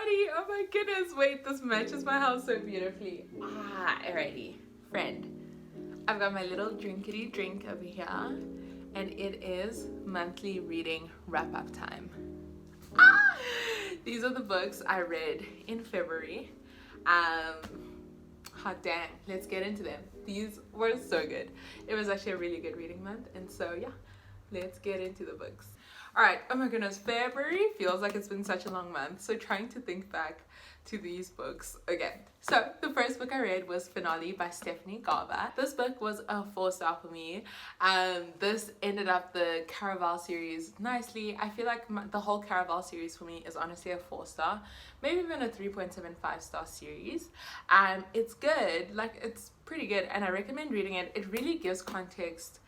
funny. Oh my goodness. Wait, this matches my house so beautifully. Alrighty. Friend, I've got my little drinkity drink over here, and it is monthly reading wrap-up time. These are the books I read in February. Hot dang, let's get into them. These were so good. It was actually a really good reading month, and so yeah, let's get into the books. All right, oh my goodness, February feels like it's been such a long month, so trying to think back to these books. Okay, so the first book I read was Finale by Stephanie Garber. This book was a 4-star for me. This ended up the Caraval series nicely. I feel like the whole Caraval series for me is honestly a 4-star, maybe even a 3.75-star series. It's good, like it's pretty good, and I recommend reading it. It really gives context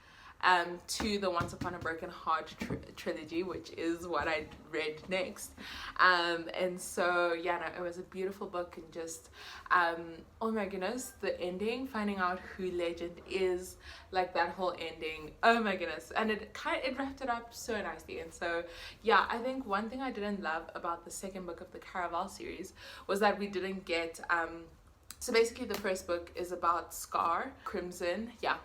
to the Once Upon a Broken Heart trilogy, which is what I read next. And so yeah, no, it was a beautiful book, and just oh my goodness, the ending, finding out who Legend is, like that whole ending, oh my goodness, and it wrapped it up so nicely. And so yeah, I think one thing I didn't love about the second book of the Caraval series was that we didn't get so basically the first book is about Scar, Crimson, yeah.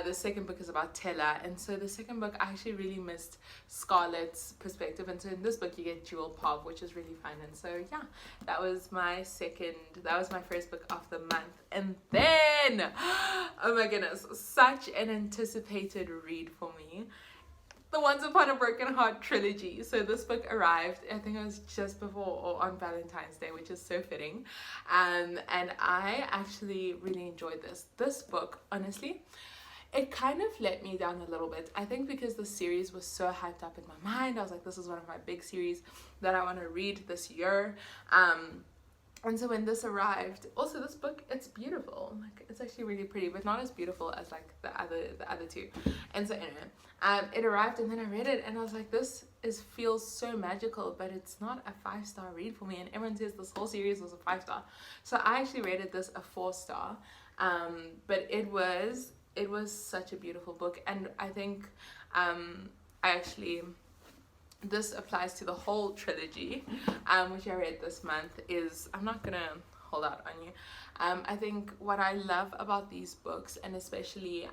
The second book is about Tella, and so the second book I actually really missed Scarlet's perspective, and so in this book you get Jewel Pov, which is really fun. And so yeah, that was my first book of the month. And then, oh my goodness, such an anticipated read for me, the Once Upon a Broken Heart trilogy. So this book arrived, I think it was just before or on Valentine's Day, which is so fitting. And I actually really enjoyed this book. Honestly, it kind of let me down a little bit. I think because the series was so hyped up in my mind. I was like, this is one of my big series that I want to read this year. And so when this arrived, also this book, it's beautiful. Like, it's actually really pretty, but not as beautiful as like the other two. And so anyway, it arrived, and then I read it, and I was like, this feels so magical, but it's not a 5-star read for me. And everyone says this whole series was a 5-star. So I actually rated this a 4-star. But it was such a beautiful book, and I think this applies to the whole trilogy, which I read this month. I'm not gonna hold out on you. I think what I love about these books, and especially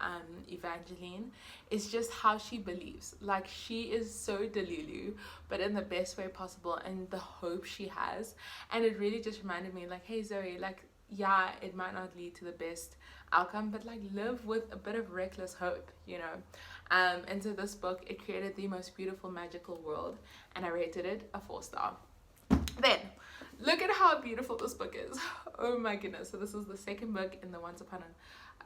Evangeline, is just how she believes. Like, she is so delulu, but in the best way possible, and the hope she has. And it really just reminded me, like, hey Zoe, like, yeah, it might not lead to the best outcome, but like, live with a bit of reckless hope, you know. And so this book, it created the most beautiful magical world, and I rated it a 4-star. Then look at how beautiful this book is. Oh my goodness. So this is the second book in the Once Upon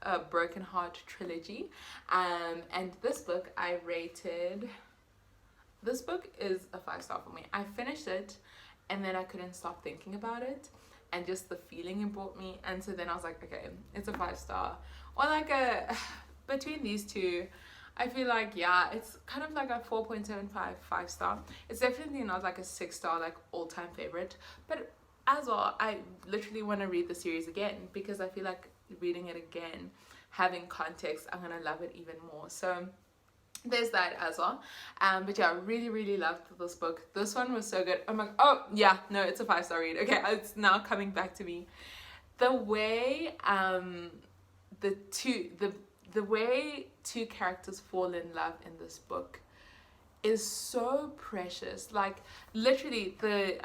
a Broken Heart trilogy, and this book this book is a 5-star for me. I finished it, and then I couldn't stop thinking about it, and just the feeling it brought me. And so then I was like, okay, it's a 5-star, or like between these two, I feel like, yeah, it's kind of like a 4.75 5-star. It's definitely not like a 6-star like all-time favorite, but as well, I literally want to read the series again, because I feel like reading it again, having context, I'm gonna love it even more. So there's that as well. But yeah, I really loved this book. This one was so good. Oh yeah, no, it's a 5-star read. Okay, it's now coming back to me. The way the way two characters fall in love in this book is so precious. Like, literally, the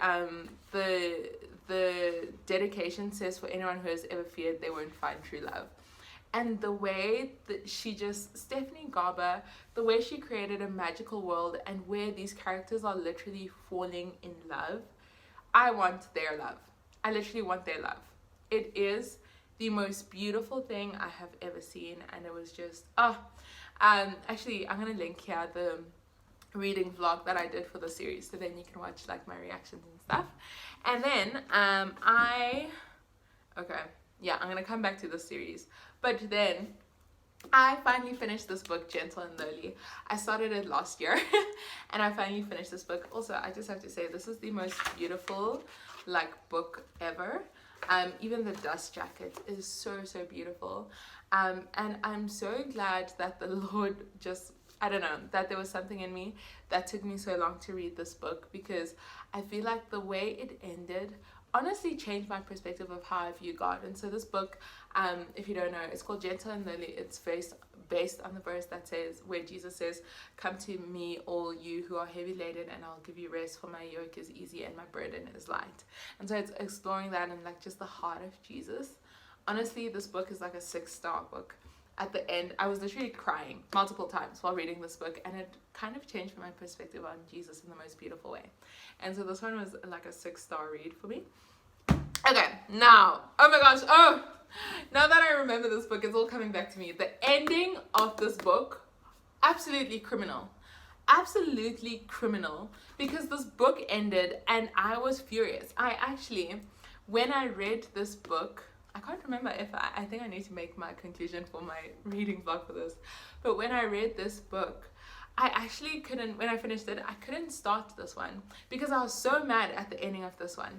dedication says, for anyone who has ever feared, they won't find true love. And the way that Stephanie Garber, the way she created a magical world, and where these characters are literally falling in love, I want their love. I literally want their love. It is the most beautiful thing I have ever seen, and it was just, actually, I'm gonna link here the reading vlog that I did for the series, so then you can watch like my reactions and stuff. And then I'm gonna come back to the series, but then I finally finished this book, Gentle and Lowly. I started it last year and I finally finished this book. Also, I just have to say, this is the most beautiful like book ever. Even the dust jacket is so beautiful, and I'm so glad that the Lord just I don't know, that there was something in me that took me so long to read this book, because I feel like the way it ended honestly changed my perspective of how I view God. And so this book, if you don't know, it's called Gentle and Lowly. It's based on the verse that says, where Jesus says, "Come to me, all you who are heavy laden, and I'll give you rest, for my yoke is easy and my burden is light." And so it's exploring that and like just the heart of Jesus. Honestly, this book is like a 6-star book. At the end, I was literally crying multiple times while reading this book, and it kind of changed my perspective on Jesus in the most beautiful way. And so this one was like a 6-star read for me. Okay, now, oh my gosh, now that I remember this book, it's all coming back to me. The ending of this book, absolutely criminal. Absolutely criminal, because this book ended and I was furious. When I read this book, I can't remember if I think I need to make my conclusion for my reading vlog for this, but when I read this book, I actually couldn't, when I finished it, I couldn't start this one because I was so mad at the ending of this one.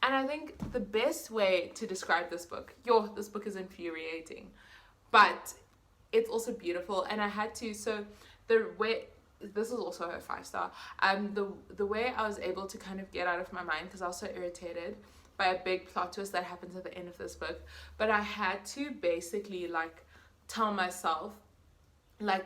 And I think the best way to describe this book, this book is infuriating, but it's also beautiful. And I had to, so the way, this is also a 5-star, the way I was able to kind of get out of my mind, because I was so irritated by a big plot twist that happens at the end of this book, but I had to basically like tell myself, like,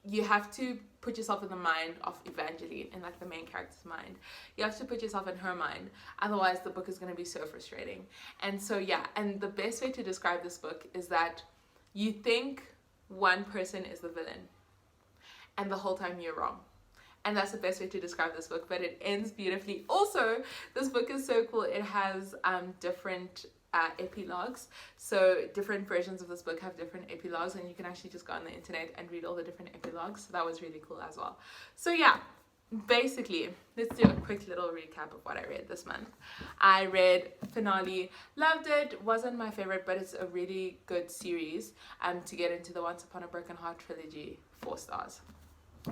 you have to put yourself in the mind of Evangeline, in like the main character's mind. You have to put yourself in her mind, otherwise the book is going to be so frustrating. And so yeah, and the best way to describe this book is that you think one person is the villain, and the whole time you're wrong. And that's the best way to describe this book, but it ends beautifully. Also, this book is so cool. It has different epilogues. So different versions of this book have different epilogues, and you can actually just go on the internet and read all the different epilogues. So that was really cool as well. So yeah, basically, let's do a quick little recap of what I read this month. I read Finale, loved it, wasn't my favorite, but it's a really good series to get into the Once Upon a Broken Heart trilogy, 4 stars.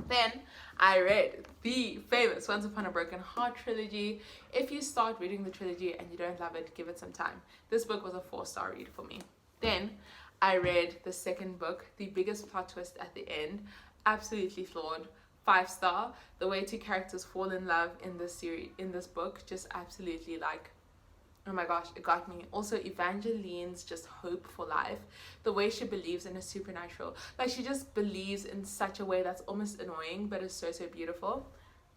Then I read the famous Once Upon a Broken Heart trilogy. If you start reading the trilogy and you don't love it, give it some time. This book was a 4-star read for me. Then I read the second book, The Biggest Plot Twist at the End. Absolutely flawed. 5-star. The way 2 characters fall in love in this series, in this book, just absolutely like, oh my gosh, it got me. Also, Evangeline's just hope for life. The way she believes in a supernatural. Like, she just believes in such a way that's almost annoying, but is so, so beautiful.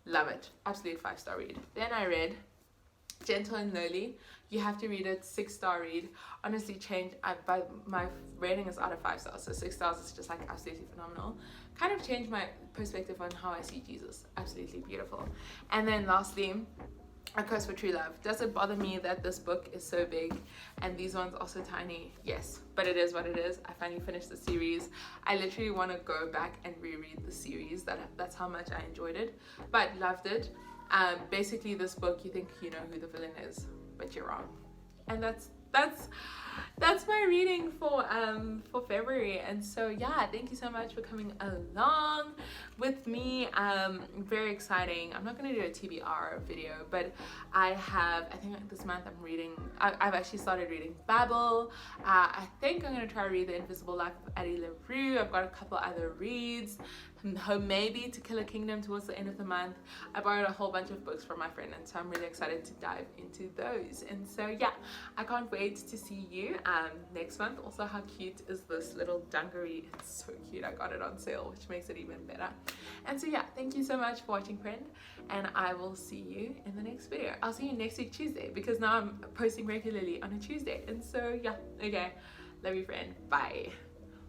Love it. Absolute 5-star read. Then I read Gentle and Lowly. You have to read it. 6-star read. Honestly, my rating is out of 5 stars. So 6 stars is just like absolutely phenomenal. Kind of changed my perspective on how I see Jesus. Absolutely beautiful. And then lastly, A Curse for True Love. Does it bother me that this book is so big and these ones are so tiny? Yes, but it is what it is. I finally finished the series. I literally want to go back and reread the series. That's how much I enjoyed it, but loved it. Basically, this book, you think you know who the villain is, but you're wrong. And that's my reading for February. And so yeah, thank you so much for coming along with me. Very exciting. I'm not going to do a TBR video, but I think this month I've actually started reading Babel. I think I'm going to try to read The Invisible Life of Addie LaRue. I've got a couple other reads. Home Maybe to Kill a Kingdom towards the end of the month. I borrowed a whole bunch of books from my friend, and so I'm really excited to dive into those. And so yeah, I can't wait to see you next month. Also, how cute is this little dungaree? It's so cute. I got it on sale, which makes it even better. And so yeah, thank you so much for watching, friend, and I will see you in the next video. I'll see you next week Tuesday, because now I'm posting regularly on a Tuesday. And so yeah, okay, love you, friend. Bye.